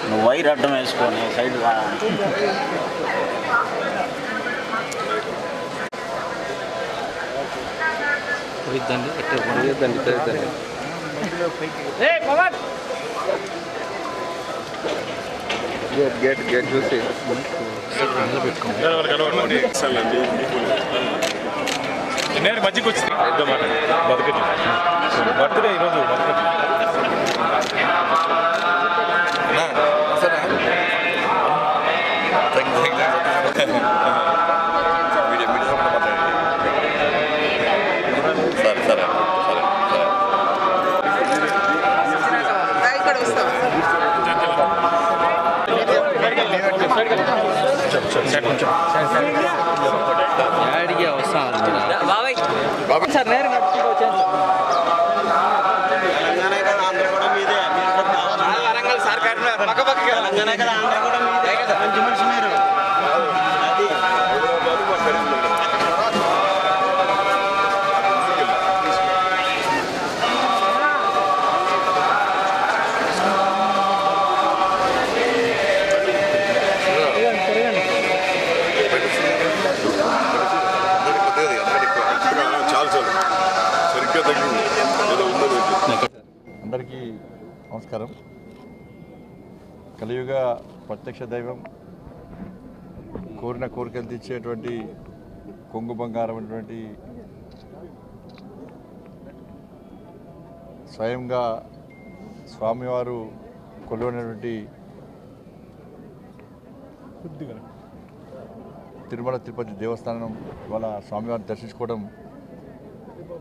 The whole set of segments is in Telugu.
నువ్వు వైర్ అడ్డం వేసుకొని సైడ్ గేట్ చూసి నేను మధ్యకి వచ్చింది బతుకటి బర్త్డే ఈరోజు బతుకటి సార్ నేరు నడుచుకోవచ్చు వరంగల్ సార్ పక్క పక్క కదా ఆంధ్ర కూడా మీదే కదా మంచి మనిషి మీరు అందరికీ నమస్కారం. కలియుగ ప్రత్యక్ష దైవం, కోరిన కోరికలు తీర్చేటువంటి కొంగు బంగారం అటువంటి స్వయంగా స్వామివారు కొలువైనటువంటి తిరుమల తిరుపతి దేవస్థానం ఇవాళ స్వామివారిని దర్శించుకోవడం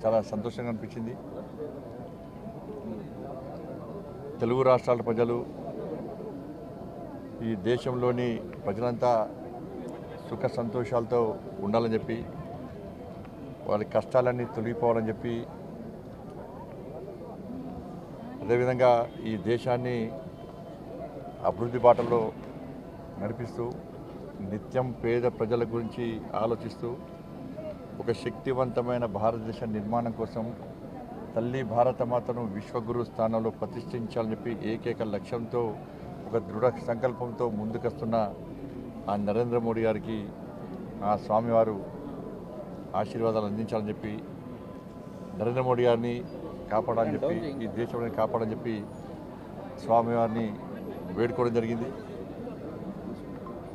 చాలా సంతోషంగా అనిపించింది. తెలుగు రాష్ట్రాల ప్రజలు, ఈ దేశంలోని ప్రజలంతా సుఖ సంతోషాలతో ఉండాలని చెప్పి, వాళ్ళ కష్టాలన్నీ తొలగిపోవాలని చెప్పి, అదేవిధంగా ఈ దేశాన్ని అభివృద్ధి బాటలో నడిపిస్తూ నిత్యం పేద ప్రజల గురించి ఆలోచిస్తూ ఒక శక్తివంతమైన భారతదేశ నిర్మాణం కోసం తల్లి భారతమాతను విశ్వగురు స్థానంలో ప్రతిష్ఠించాలని చెప్పి ఏకైక లక్ష్యంతో, ఒక దృఢ సంకల్పంతో ముందుకొస్తున్న ఆ నరేంద్ర మోడీ గారికి ఆ స్వామివారు ఆశీర్వాదాలు అందించాలని చెప్పి, నరేంద్ర మోడీ గారిని కాపాడాలని చెప్పి, ఈ దేశంలో కాపాడాలని చెప్పి స్వామివారిని వేడుకోవడం జరిగింది.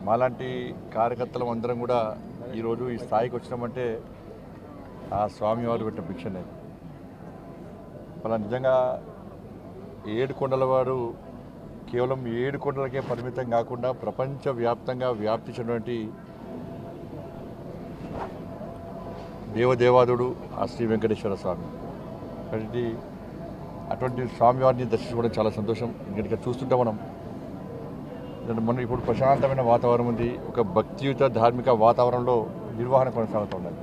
మాలాంటి కార్యకర్తలం అందరం కూడా ఈరోజు ఈ స్థాయికి వచ్చినామంటే ఆ స్వామివారు పెట్టిన భిక్షనే. అలా నిజంగా 7 కొండల వారు కేవలం 7 కొండలకే పరిమితం కాకుండా ప్రపంచవ్యాప్తంగా వ్యాప్తి చెందినటువంటి దేవదేవాదుడు ఆ శ్రీ వెంకటేశ్వర స్వామి. కాబట్టి అటువంటి స్వామివారిని దర్శించుకోవడం చాలా సంతోషం. ఇక్కడ చూస్తుంటే మనం ఇప్పుడు ప్రశాంతమైన వాతావరణం ఉంది. ఒక భక్తియుత ధార్మిక వాతావరణంలో నిర్వహణ కొనసాగుతూ ఉన్నది.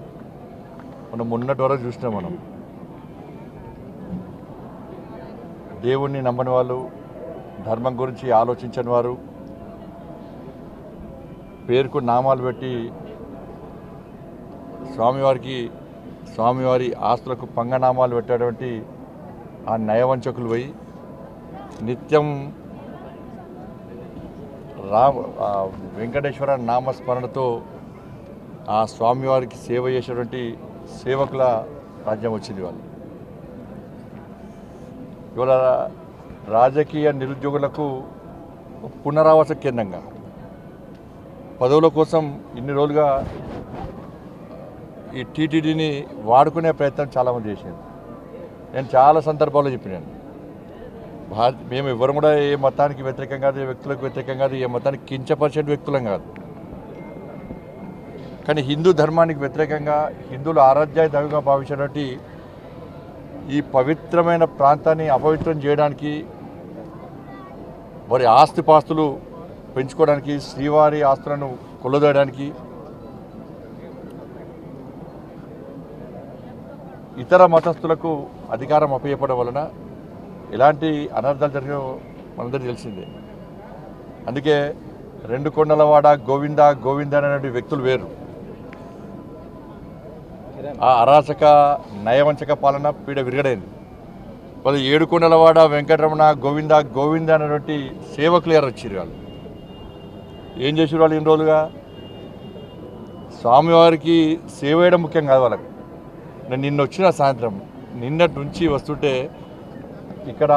మనం మొన్నటి వరకు చూసినాం. మనం దేవుణ్ణి నమ్మని వాళ్ళు, ధర్మం గురించి ఆలోచించని వారు, పేరుకు నామాలు పెట్టి స్వామివారి ఆస్తులకు పంగనామాలు పెట్టేటువంటి ఆ నయవంచకులు పోయి నిత్యం వెంకటేశ్వర నామస్మరణతో ఆ స్వామివారికి సేవ చేసేటువంటి సేవకుల రాజ్యం వచ్చింది. ఇవాళ రాజకీయ నిరుద్యోగులకు పునరావాస కేంద్రంగా పదవుల కోసం ఇన్ని రోజులుగా ఈ టీటీడీని వాడుకునే ప్రయత్నం చాలామంది చేశారు. నేను చాలా సందర్భాల్లో చెప్పినాను, మేము ఎవరు కూడా ఏ మతానికి వ్యతిరేకం కాదు, ఏ వ్యక్తులకు వ్యతిరేకం కాదు, ఏ మతానికి కించపరిచే వ్యక్తులం కాదు. కానీ హిందూ ధర్మానికి వ్యతిరేకంగా, హిందువులు ఆరాధ్యాయ దైవంగా భావించినటువంటి ఈ పవిత్రమైన ప్రాంతాన్ని అపవిత్రం చేయడానికి, వారి ఆస్తిపాస్తులు పెంచుకోవడానికి, శ్రీవారి ఆస్తులను కొల్లదోయడానికి, ఇతర మతస్థులకు అధికారం అప్పచెప్పడం వలన ఎలాంటి అనర్థాలు జరిగినో మనందరికీ తెలిసిందే. అందుకే 2 కొండలవాడ గోవింద గోవింద అనే వ్యక్తులు వేరు. ఆ అరాచక నయవంచక పాలన పీడ విరగడైంది. వాళ్ళు ఏడుకొండలవాడ వెంకటరమణ గోవింద గోవింద అనేటువంటి సేవకులు ఎవరు వచ్చారు వాళ్ళు ఏం చేసారు వాళ్ళు ఇన్ని రోజులుగా స్వామివారికి సేవ చేయడం ముఖ్యం కాదు వాళ్ళకు నేను నిన్న వచ్చిన సాయంత్రం నిన్నటి నుంచి వస్తుంటే ఇక్కడ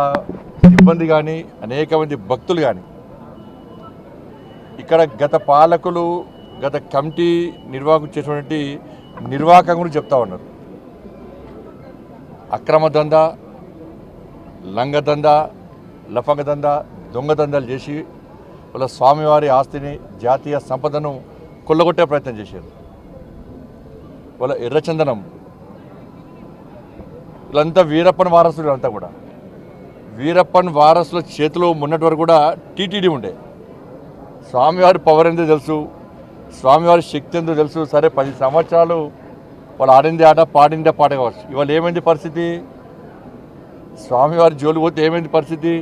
సిబ్బంది కానీ అనేక మంది భక్తులు కానీ ఇక్కడ గత పాలకులు గత కమిటీ నిర్వాహకులు చేసినటువంటి నిర్వాహకం గురించి చెప్తా ఉన్నారు అక్రమ దందా లంగదందా లఫంగదందా దొంగదందాలు చేసి వాళ్ళ స్వామివారి ఆస్తిని జాతీయ సంపదను కొల్లగొట్టే ప్రయత్నం చేశారు వాళ్ళ ఎర్రచందనం వీళ్ళంతా వీరప్పన్ వారసులు అంతా కూడా వీరప్పన్ వారసుల చేతిలో మొన్నటి వరకు కూడా టీటీడీ ఉండే స్వామివారి పవర్ ఎంతో తెలుసు స్వామివారి శక్తి ఎంతో తెలుసు సరే 10 సంవత్సరాలు వాళ్ళు ఆడింది ఆట పాడిందే పాట కావచ్చు ఇవాళ ఏమైంది పరిస్థితి స్వామివారి జోలు పోతే ఏమైంది పరిస్థితి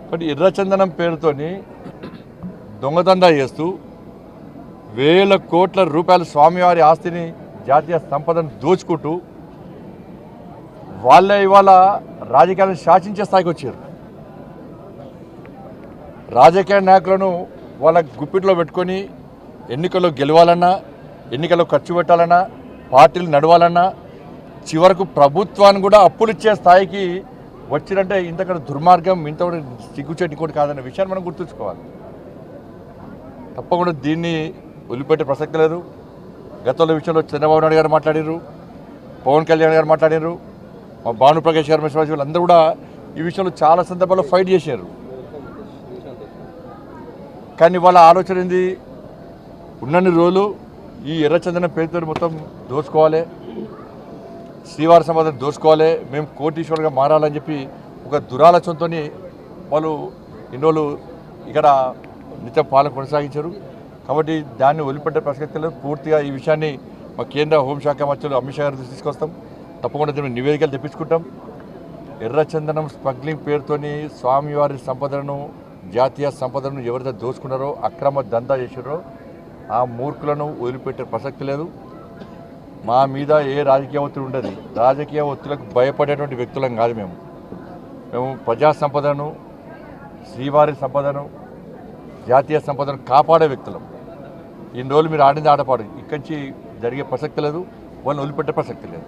కాబట్టి ఎర్రచందనం పేరుతోని దొంగదందా చేస్తూ వేల కోట్ల రూపాయల స్వామివారి ఆస్తిని జాతీయ సంపదను దోచుకుంటూ వాళ్ళే ఇవాళ రాజకీయాలను శాసించే స్థాయికి వచ్చారు రాజకీయ నాయకులను వాళ్ళ గుప్పిట్లో పెట్టుకొని ఎన్నికల్లో గెలవాలన్నా ఎన్నికల్లో ఖర్చు పెట్టాలన్నా పార్టీలు నడవాలన్నా చివరకు ప్రభుత్వాన్ని కూడా అప్పులు ఇచ్చే స్థాయికి వచ్చినంటే ఇంతకన్నా దుర్మార్గం ఇంత సిగ్గుచేటి కూడా కాదనే విషయాన్ని మనం గుర్తుంచుకోవాలి తప్పకుండా దీన్ని వదిలిపెట్టే ప్రసక్తి లేదు గతంలో విషయంలో చంద్రబాబు నాయుడు గారు మాట్లాడారు పవన్ కళ్యాణ్ గారు మాట్లాడారు మా భానుప్రకాష్ గారు మిశ్రా వీళ్ళందరూ కూడా ఈ విషయంలో చాలా సందర్భాల్లో ఫైట్ చేశారు కానీ వాళ్ళ ఆలోచన ఏంది ఉన్నన్ని రోజులు ఈ ఎర్రచందనం పేరుతో మొత్తం దోచుకోవాలి శ్రీవారి సంపదను దోచుకోవాలి మేము కోటీశ్వరులుగా మారాలని చెప్పి ఒక దురాలోచనతో వాళ్ళు ఇన్ని రోజులు ఇక్కడ నిత్యం పాలన కొనసాగించారు కాబట్టి దాన్ని వదిలిపెట్టే ప్రసక్తి లేదు పూర్తిగా ఈ విషయాన్ని మా కేంద్ర హోంశాఖ మంత్రులు అమిత్ షా గారి తీసుకొస్తాం తప్పకుండా దీన్ని నివేదికలు తెప్పించుకుంటాం ఎర్రచందనం స్మగ్లింగ్ పేరుతోని స్వామివారి సంపదను జాతీయ సంపదను ఎవరైతే దోచుకున్నారో అక్రమ దందా చేశారో ఆ మూర్ఖులను వదిలిపెట్టే ప్రసక్తి లేదు మా మీద ఏ రాజకీయ ఒత్తిడి ఉండదు రాజకీయ ఒత్తిడిలకు భయపడేటువంటి వ్యక్తులం కాదు మేము ప్రజా సంపదను శ్రీవారి సంపదను జాతీయ సంపదను కాపాడే వ్యక్తులం ఇన్ని రోజులు మీరు ఆడింది ఆడపాడు ఇక్కడి నుంచి జరిగే ప్రసక్తి లేదు వాళ్ళని వదిలిపెట్టే ప్రసక్తి లేదు